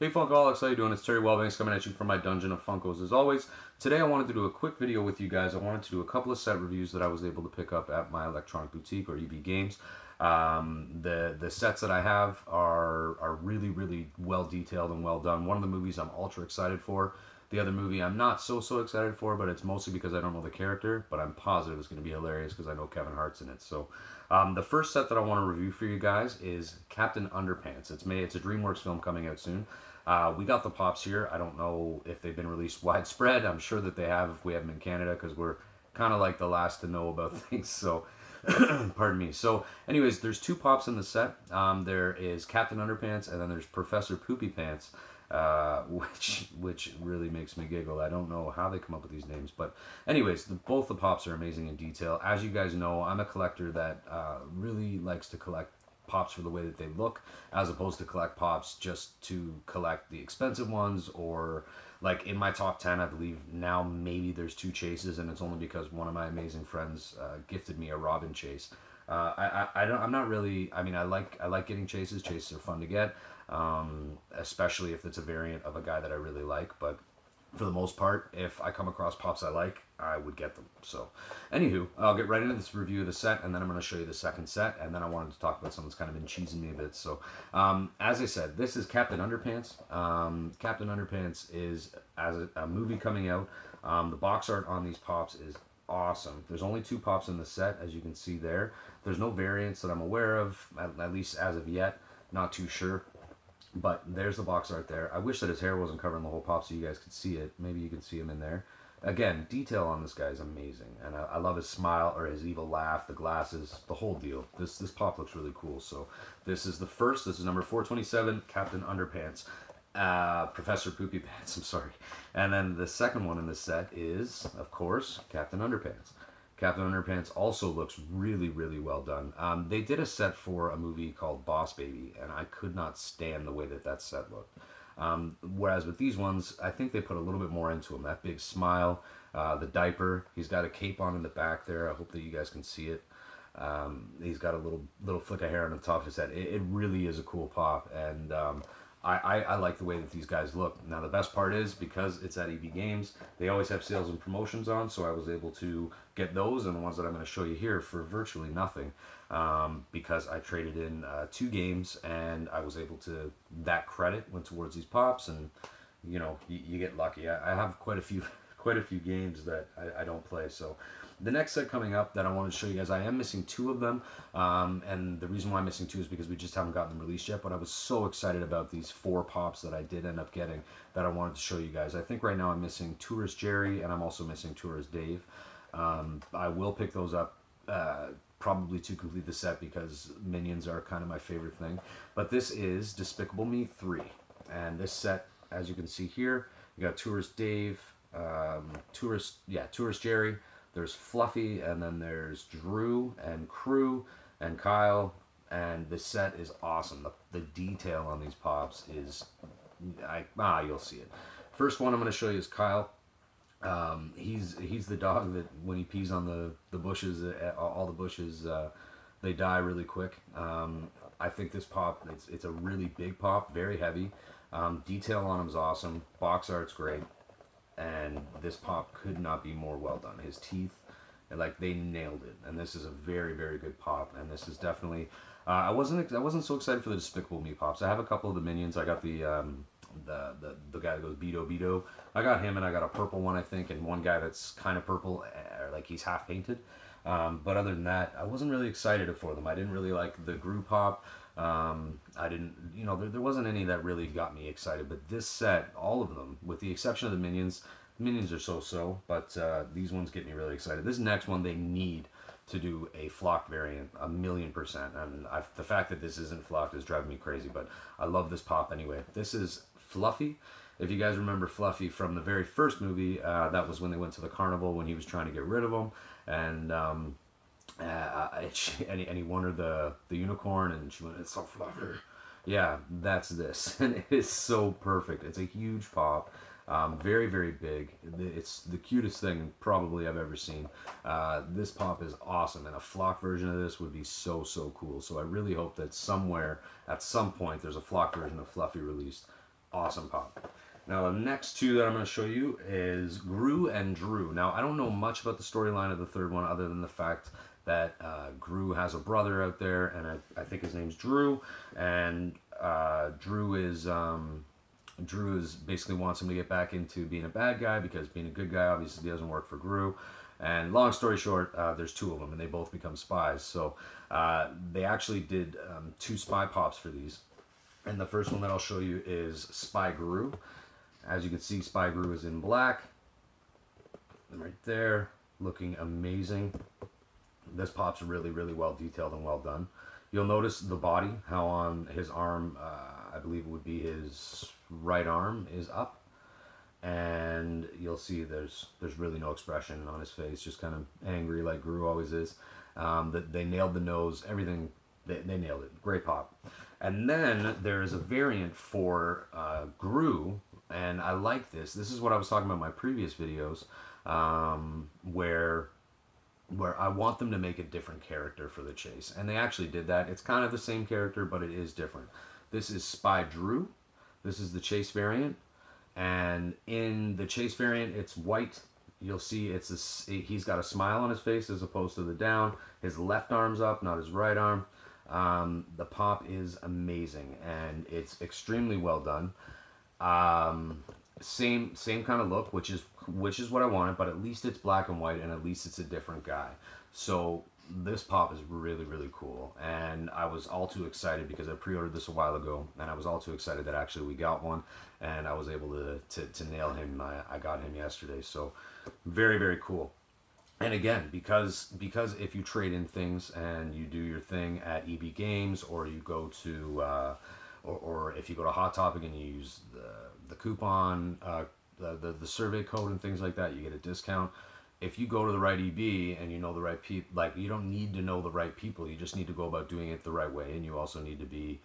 Hey Funkohilocs, how you doing? It's Terry Wellbanks coming at you from my dungeon of Funkos as always. Today I wanted to do a quick video with you guys. I wanted to do a couple of set reviews that I was able to pick up at my electronic boutique or EB Games. The sets that I have are really well detailed and well done. One of the movies I'm ultra excited for. The other movie I'm not so excited for, but it's mostly because I don't know the character, but I'm positive it's going to be hilarious because I know Kevin Hart's in it. So the first set that I want to review for you guys is Captain Underpants. It's a DreamWorks film coming out soon. We got the pops here. I don't know if they've been released widespread. I'm sure that they have if we have them in Canada because we're kind of like the last to know about things. So, pardon me. So, anyways, there's two pops in the set. There is Captain Underpants and then there's Professor Poopy Pants, which really makes me giggle. I don't know how they come up with these names. But anyways, both the pops are amazing in detail. As you guys know, I'm a collector that really likes to collect pops for the way that they look, as opposed to collect pops just to collect the expensive ones. Or like in my top 10, I believe now maybe there's 2 chases, and it's only because one of my amazing friends gifted me a Robin chase. I'm not really. I mean, I like getting chases. Chases are fun to get, especially if it's a variant of a guy that I really like. But for the most part, if I come across pops I like, I would get them. So, anywho, I'll get right into this review of the set, and then I'm going to show you the second set, and then I wanted to talk about something that's kind of been cheesing me a bit. So, as I said, this is Captain Underpants. Captain Underpants is as a movie coming out. The box art on these pops is awesome. There's only 2 pops in the set, as you can see there. There's no variants that I'm aware of, at least as of yet. Not too sure. But there's the box art there. I wish that his hair wasn't covering the whole pop so you guys could see it. Maybe you can see him in there. Again, detail on this guy is amazing. And I love his smile or his evil laugh, the glasses, the whole deal. This pop looks really cool. So this is the first. This is number 427, Captain Underpants. Professor Poopy Pants, I'm sorry. And then the second one in this set is, of course, Captain Underpants. Captain Underpants also looks really well done. They did a set for a movie called Boss Baby, and I could not stand the way that set looked. Whereas with these ones, I think they put a little bit more into him. That big smile, the diaper. He's got a cape on in the back there. I hope that you guys can see it. He's got a little flick of hair on the top of his head. It really is a cool pop, and I like the way that these guys look. Now the best part is, because it's at EB Games, they always have sales and promotions on, so I was able to get those and the ones that I'm going to show you here for virtually nothing, because I traded in 2 games, and I was able to, that credit went towards these pops, and you know, you get lucky. I have quite a few games that I don't play. So the next set coming up that I wanted to show you guys, I am missing 2 of them, and the reason why I'm missing 2 is because we just haven't gotten them released yet. But I was so excited about these 4 pops that I did end up getting that I wanted to show you guys. I think right now I'm missing Tourist Jerry, and I'm also missing Tourist Dave. I will pick those up probably to complete the set, because Minions are kind of my favorite thing. But this is Despicable Me 3, and this set, as you can see here, you got Tourist Dave, Tourist Jerry, there's Fluffy, and then there's Dru and Crew and Kyle, and this set is awesome. The detail on these pops is, you'll see it. First one I'm going to show you is Kyle. He's the dog that when he pees on the bushes, all the bushes, they die really quick. I think this pop, it's a really big pop, very heavy. Detail on him is awesome. Box art's great. And this pop could not be more well done. His teeth, like, they nailed it. And this is a very good pop. And this is definitely, I wasn't so excited for the Despicable Me pops. I have a couple of the Minions. I got the guy that goes Beto. I got him, and I got a purple one, I think, and one guy that's kind of purple, like he's half painted. But other than that, I wasn't really excited for them. I didn't really like the Gru pop. I didn't, there wasn't any that really got me excited. But this set, all of them, with the exception of the Minions are so-so, but these ones get me really excited. This next one, they need to do a flocked variant, 1,000,000%. And the fact that this isn't flocked is driving me crazy, but I love this pop anyway. This is Fluffy. If you guys remember Fluffy from the very first movie, that was when they went to the carnival when he was trying to get rid of them, and he wanted the unicorn, and she went, "It's so fluffy." Yeah, that's this, and it is so perfect. It's a huge pop. Very big. It's the cutest thing probably I've ever seen. This pop is awesome, and a flock version of this would be so cool. So I really hope that somewhere, at some point, there's a flock version of Fluffy released. Awesome pop. Now the next two that I'm going to show you is Gru and Dru. Now I don't know much about the storyline of the third one other than the fact that Gru has a brother out there, and I think his name's Dru, and Dru is basically wants him to get back into being a bad guy because being a good guy obviously doesn't work for Gru. And long story short, there's two of them, and they both become spies. So they actually did two spy pops for these. And the first one that I'll show you is Spy Gru. As you can see, Spy Gru is in black. And right there, looking amazing. This pop's really, really well detailed and well done. You'll notice the body, how on his arm, I believe it would be his right arm, is up. And you'll see there's really no expression on his face, just kind of angry like Gru always is. They nailed the nose, everything, they nailed it. Great pop. And then there is a variant for Gru, and I like this. This is what I was talking about in my previous videos, where I want them to make a different character for the chase. And they actually did that. It's kind of the same character, but it is different. This is Spy Dru. This is the chase variant. And in the chase variant, it's white. You'll see he's got a smile on his face as opposed to the down. His left arm's up, not his right arm. The pop is amazing, and it's extremely well done. Same kind of look, which is what I wanted, but at least it's black and white, and at least it's a different guy. So this pop is really, really cool, and I was all too excited because I pre-ordered this a while ago, and I was all too excited that actually we got one, and I was able to nail him. I got him yesterday, so very, very cool. And again, because if you trade in things and you do your thing at EB Games, or you go to or if you go to Hot Topic and you use the coupon, the survey code and things like that, you get a discount. If you go to the right EB and you know the right people, like, you don't need to know the right people. You just need to go about doing it the right way, and you also need to be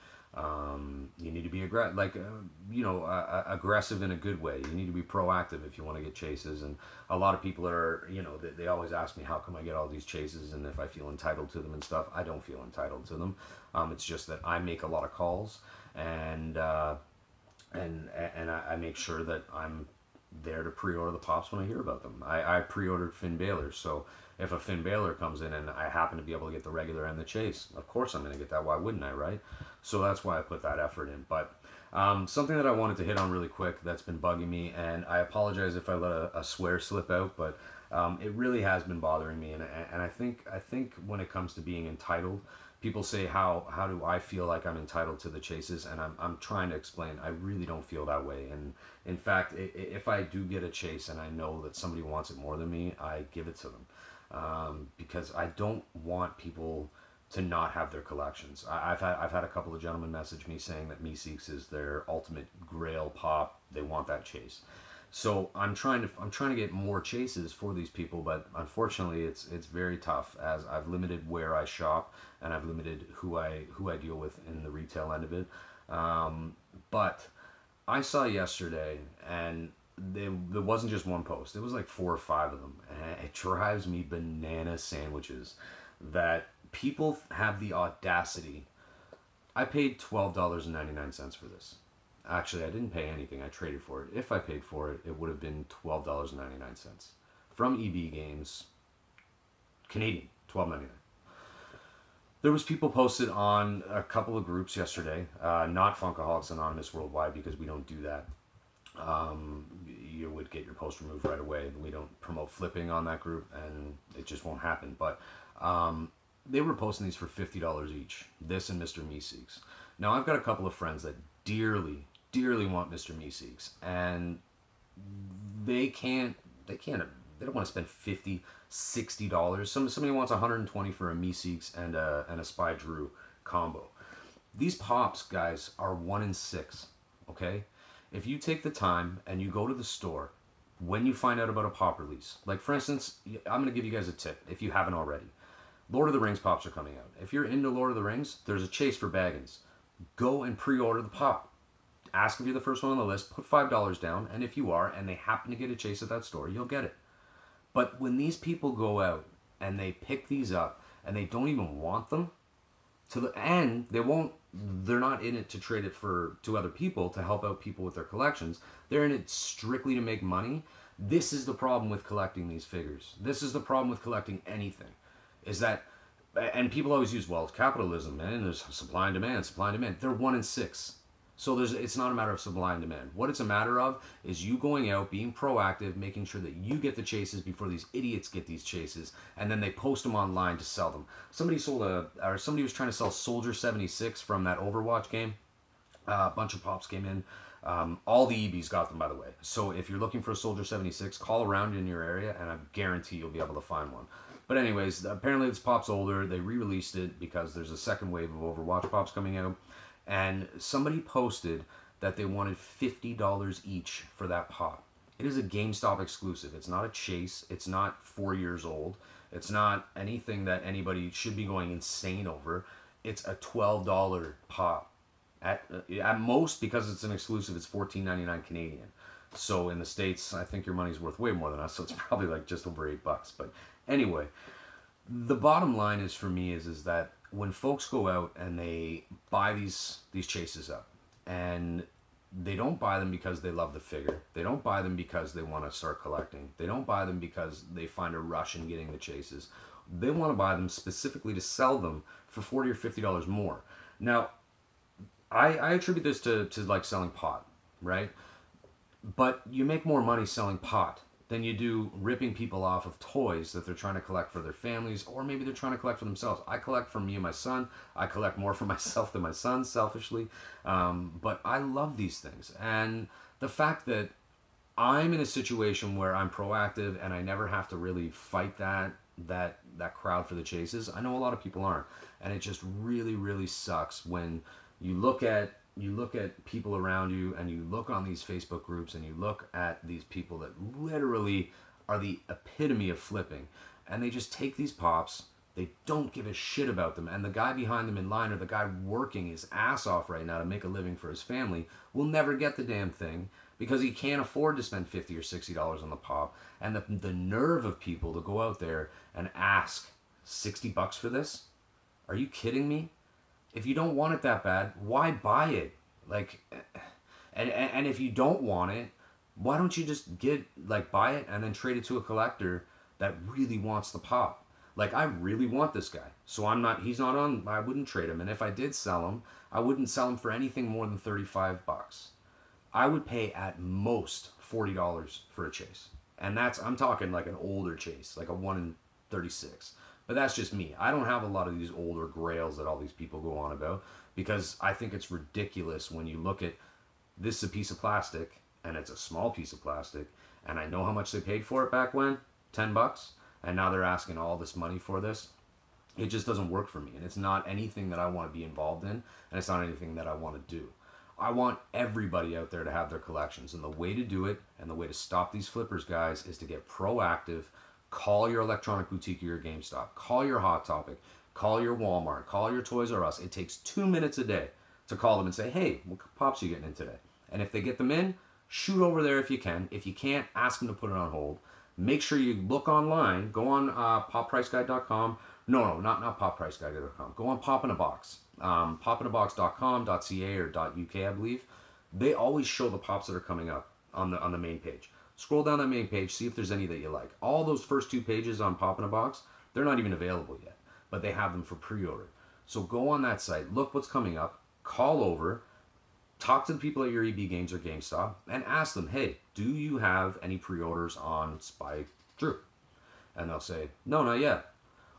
aggressive in a good way. You need to be proactive if you want to get chases. And a lot of people are, they always ask me, how come I get all these chases, and if I feel entitled to them and stuff. I don't feel entitled to them. It's just that I make a lot of calls, and I make sure that I'm there to pre-order the pops when I hear about them. I pre-ordered Finn Balor, so if a Finn Balor comes in and I happen to be able to get the regular and the chase, of course I'm going to get that. Why wouldn't I, right? So that's why I put that effort in. But something that I wanted to hit on really quick that's been bugging me, and I apologize if I let a swear slip out, but it really has been bothering me. And I think when it comes to being entitled, people say, how do I feel like I'm entitled to the chases? And I'm trying to explain, I really don't feel that way. And in fact, if I do get a chase and I know that somebody wants it more than me, I give it to them. Because I don't want people to not have their collections. I've had a couple of gentlemen message me saying that Meeseeks is their ultimate grail pop. They want that chase. So I'm trying to get more chases for these people, but unfortunately it's very tough, as I've limited where I shop and I've limited who I deal with in the retail end of it. But I saw yesterday, and there wasn't just one post. It was like 4 or 5 of them, and it drives me banana sandwiches that people have the audacity. I paid $12.99 for this. Actually, I didn't pay anything. I traded for it. If I paid for it, it would have been $12.99 from EB Games, Canadian, $12.99. There was people posted on a couple of groups yesterday, not Funkohilocs Anonymous Worldwide, because we don't do that. You would get your post removed right away. We don't promote flipping on that group, and it just won't happen. But they were posting these for $50 each. This and Mr. Meeseeks. Now, I've got a couple of friends that dearly want Mr. Meeseeks, and they don't want to spend $50, $60. Somebody wants $120 for a Meeseeks and a Spy Dru combo. These pops, guys, are 1 in 6. Okay, if you take the time and you go to the store when you find out about a pop release, like for instance, I'm going to give you guys a tip if you haven't already. Lord of the Rings pops are coming out. If you're into Lord of the Rings, there's a chase for Baggins. Go and pre-order the pop. Ask if you're the first one on the list, put $5 down, and if you are, and they happen to get a chase at that store, you'll get it. But when these people go out and they pick these up and they don't even want them, And they're not in it to trade it to other people, to help out people with their collections. They're in it strictly to make money. This is the problem with collecting these figures. This is the problem with collecting anything, is that, and people always use, well, it's capitalism, man, there's supply and demand. They're 1 in 6. So it's not a matter of supply and demand. What it's a matter of is you going out, being proactive, making sure that you get the chases before these idiots get these chases, and then they post them online to sell them. Somebody was trying to sell Soldier 76 from that Overwatch game. A bunch of pops came in. All the EBs got them, by the way. So if you're looking for a Soldier 76, call around in your area, and I guarantee you'll be able to find one. But anyways, apparently this pop's older. They re-released it because there's a second wave of Overwatch pops coming out. And somebody posted that they wanted $50 each for that pop. It is a GameStop exclusive. It's not a chase. It's not 4 years old. It's not anything that anybody should be going insane over. It's a $12 pop. At most, because it's an exclusive, it's $14.99 Canadian. So in the States, I think your money's worth way more than us. So it's probably like just over $8. But anyway, the bottom line is for me is that when folks go out and they buy these chases up, and they don't buy them because they love the figure, they don't buy them because they want to start collecting, they don't buy them because they find a rush in getting the chases, they want to buy them specifically to sell them for $40 or $50 more. Now, I attribute this to like selling pot, right? But you make more money selling pot than you do ripping people off of toys that they're trying to collect for their families, or maybe they're trying to collect for themselves. I collect for me and my son. I collect more for myself than my son, selfishly. But I love these things. And the fact that I'm in a situation where I'm proactive and I never have to really fight that crowd for the chases. I know a lot of people aren't. And it just really, really sucks when you look at people around you, and you look on these Facebook groups, and you look at these people that literally are the epitome of flipping, and they just take these pops, they don't give a shit about them, and the guy behind them in line, or the guy working his ass off right now to make a living for his family, will never get the damn thing because he can't afford to spend $50 or $60 on the pop. And the nerve of people to go out there and ask $60 for this? Are you kidding me? If you don't want it that bad, why buy it? Like, and if you don't want it, why don't you just buy it and then trade it to a collector that really wants the pop? Like, I really want this guy, so he's not on, I wouldn't trade him. And if I did sell him, I wouldn't sell him for anything more than $35. I would pay at most $40 for a chase. And I'm talking like an older chase, like a 1 in 36. But that's just me. I don't have a lot of these older grails that all these people go on about, because I think it's ridiculous when you look at this, a piece of plastic, and it's a small piece of plastic, and I know how much they paid for it back when, $10, and now they're asking all this money for this. It just doesn't work for me, and it's not anything that I want to be involved in, and it's not anything that I want to do. I want everybody out there to have their collections, and the way to do it, and the way to stop these flippers, guys, is to get proactive. Call your electronic boutique or your GameStop. Call your Hot Topic. Call your Walmart. Call your Toys R Us. It takes 2 minutes a day to call them and say, hey, what pops are you getting in today? And if they get them in, shoot over there if you can. If you can't, ask them to put it on hold. Make sure you look online. Go on poppriceguide.com. No, not poppriceguide.com. Go on Pop in a Box. popinabox.com, .ca, or .uk, I believe. They always show the pops that are coming up on the main page. Scroll down that main page, see if there's any that you like. All those first 2 pages on Pop in a Box, they're not even available yet, but they have them for pre-order. So go on that site, look what's coming up, call over, talk to the people at your EB Games or GameStop, and ask them, hey, do you have any pre-orders on Spy Dru? And they'll say, no, not yet.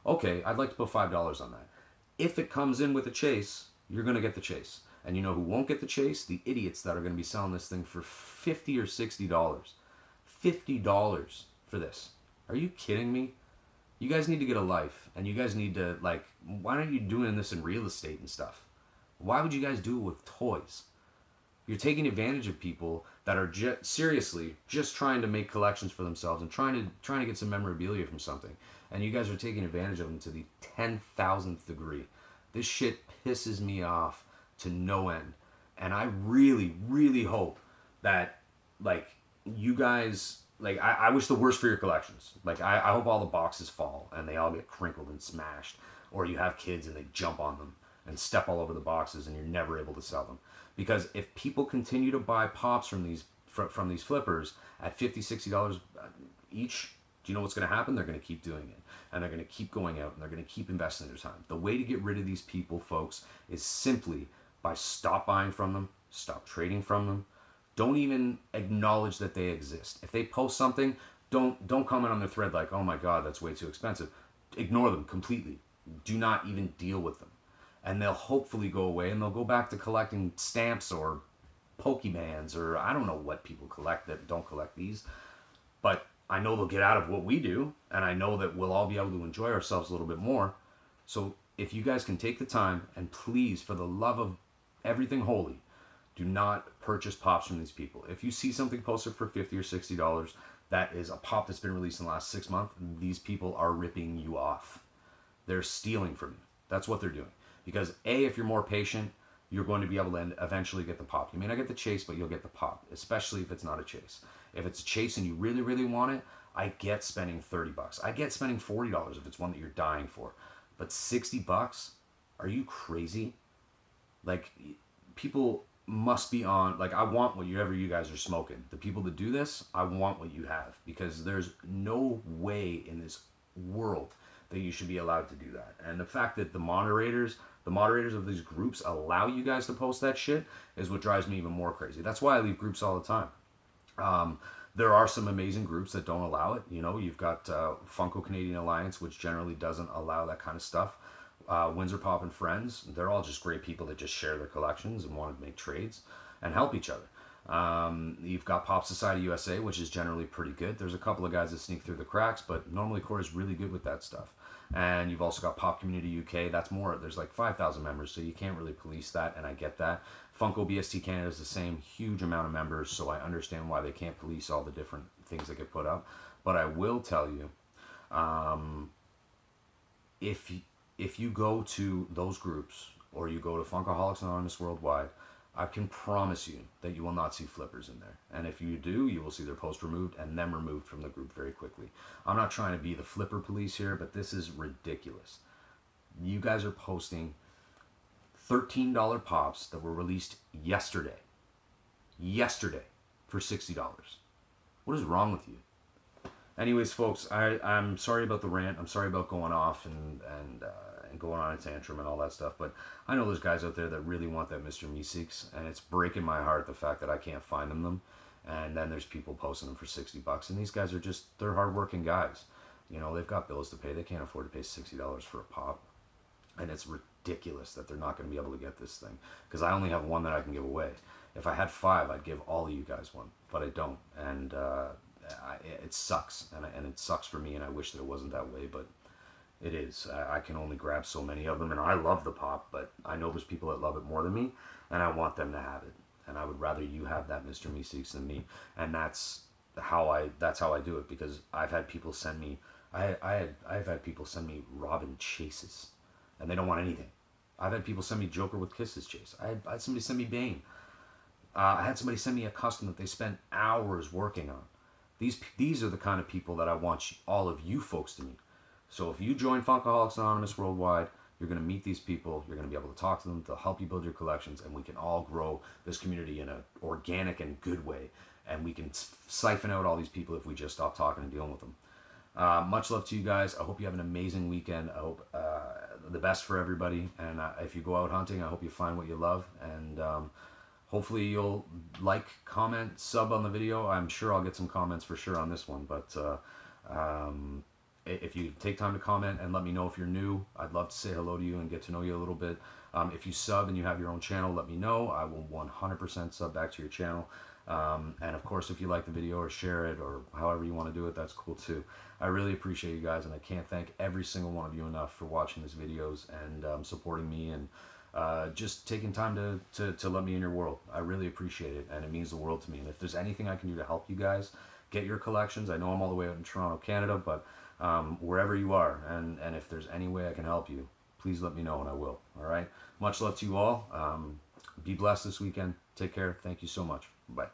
Okay, I'd like to put $5 on that. If it comes in with a chase, you're going to get the chase. And you know who won't get the chase? The idiots that are going to be selling this thing for $50 or $60. $50 for this. Are you kidding me? You guys need to get a life, and you guys need to, why aren't you doing this in real estate and stuff? Why would you guys do it with toys? You're taking advantage of people that are seriously just trying to make collections for themselves and trying to get some memorabilia from something. And you guys are taking advantage of them to the 10,000th degree. This shit pisses me off to no end. And I really, really hope that, you guys, I wish the worst for your collections. I hope all the boxes fall and they all get crinkled and smashed. Or you have kids and they jump on them and step all over the boxes, and you're never able to sell them. Because if people continue to buy pops from these flippers at $50, $60 each, do you know what's going to happen? They're going to keep doing it, and they're going to keep going out, and they're going to keep investing their time. The way to get rid of these people, folks, is simply by stop buying from them, stop trading from them. Don't even acknowledge that they exist. If they post something, don't comment on their thread like, oh my God, that's way too expensive. Ignore them completely. Do not even deal with them. And they'll hopefully go away, and they'll go back to collecting stamps or Pokemans, or I don't know what people collect that don't collect these. But I know they'll get out of what we do, and I know that we'll all be able to enjoy ourselves a little bit more. So if you guys can take the time, and please, for the love of everything holy, do not purchase pops from these people. If you see something posted for $50 or $60 that is a pop that's been released in the last 6 months, these people are ripping you off. They're stealing from you. That's what they're doing. Because A, if you're more patient, you're going to be able to eventually get the pop. You may not get the chase, but you'll get the pop, especially if it's not a chase. If it's a chase and you really, really want it, I get spending $30. I get spending $40 if it's one that you're dying for. But $60? Are you crazy? Like, people must be on, like, I want whatever you guys are smoking. The people that do this, I want what you have, because there's no way in this world that you should be allowed to do that. And the fact that the moderators of these groups allow you guys to post that shit is what drives me even more crazy. That's why I leave groups all the time. There are some amazing groups that don't allow it. You know, you've got Funko Canadian Alliance, which generally doesn't allow that kind of stuff. Windsor Pop and Friends, they're all just great people that just share their collections and want to make trades and help each other. You've got Pop Society USA, which is generally pretty good. There's a couple of guys that sneak through the cracks, but normally Core is really good with that stuff. And you've also got Pop Community UK. That's more, there's like 5,000 members, so you can't really police that, and I get that. Funko BST Canada is the same, huge amount of members, so I understand why they can't police all the different things that get put up. But I will tell you, if you go to those groups, or you go to Funkohilocs Anonymous Worldwide, I can promise you that you will not see flippers in there. And if you do, you will see their post removed and them removed from the group very quickly. I'm not trying to be the flipper police here, but this is ridiculous. You guys are posting $13 pops that were released yesterday for $60. What is wrong with you? Anyways, folks, I'm sorry about the rant. I'm sorry about going off and going on a tantrum and all that stuff, but I know there's guys out there that really want that Mr. Meeseeks, and it's breaking my heart the fact that I can't find them. And then there's people posting them for $60, and these guys are just, they're hardworking guys. You know, they've got bills to pay. They can't afford to pay $60 for a pop. And it's ridiculous that they're not going to be able to get this thing, because I only have one that I can give away. If I had 5, I'd give all of you guys one, but I don't. And it sucks, and it sucks for me, and I wish that it wasn't that way, but it is. I can only grab so many of them, and I love the pop, but I know there's people that love it more than me, and I want them to have it. And I would rather you have that Mr. Meeseeks than me, and that's how I do it, because I've had people send me, I've had people send me Robin Chases, and they don't want anything. I've had people send me Joker with Kisses Chase. I had somebody send me Bane. I had somebody send me a custom that they spent hours working on. These are the kind of people that I want all of you folks to meet. So if you join Funkohilocs Anonymous Worldwide, you're going to meet these people. You're going to be able to talk to them. They'll help you build your collections, and we can all grow this community in an organic and good way. And we can siphon out all these people if we just stop talking and dealing with them. Much love to you guys. I hope you have an amazing weekend. I hope the best for everybody. And if you go out hunting, I hope you find what you love. And hopefully you'll like, comment, sub on the video. I'm sure I'll get some comments for sure on this one. But if you take time to comment and let me know if you're new, I'd love to say hello to you and get to know you a little bit. If you sub and you have your own channel, let me know. I will 100% sub back to your channel. And of course, if you like the video or share it or however you want to do it, that's cool too. I really appreciate you guys, and I can't thank every single one of you enough for watching these videos and supporting me and just taking time to let me in your world. I really appreciate it, and it means the world to me. And if there's anything I can do to help you guys get your collections, I know I'm all the way out in Toronto, Canada, but wherever you are, and if there's any way I can help you, please let me know, and I will. All right? Much love to you all. Be blessed this weekend. Take care. Thank you so much. Bye.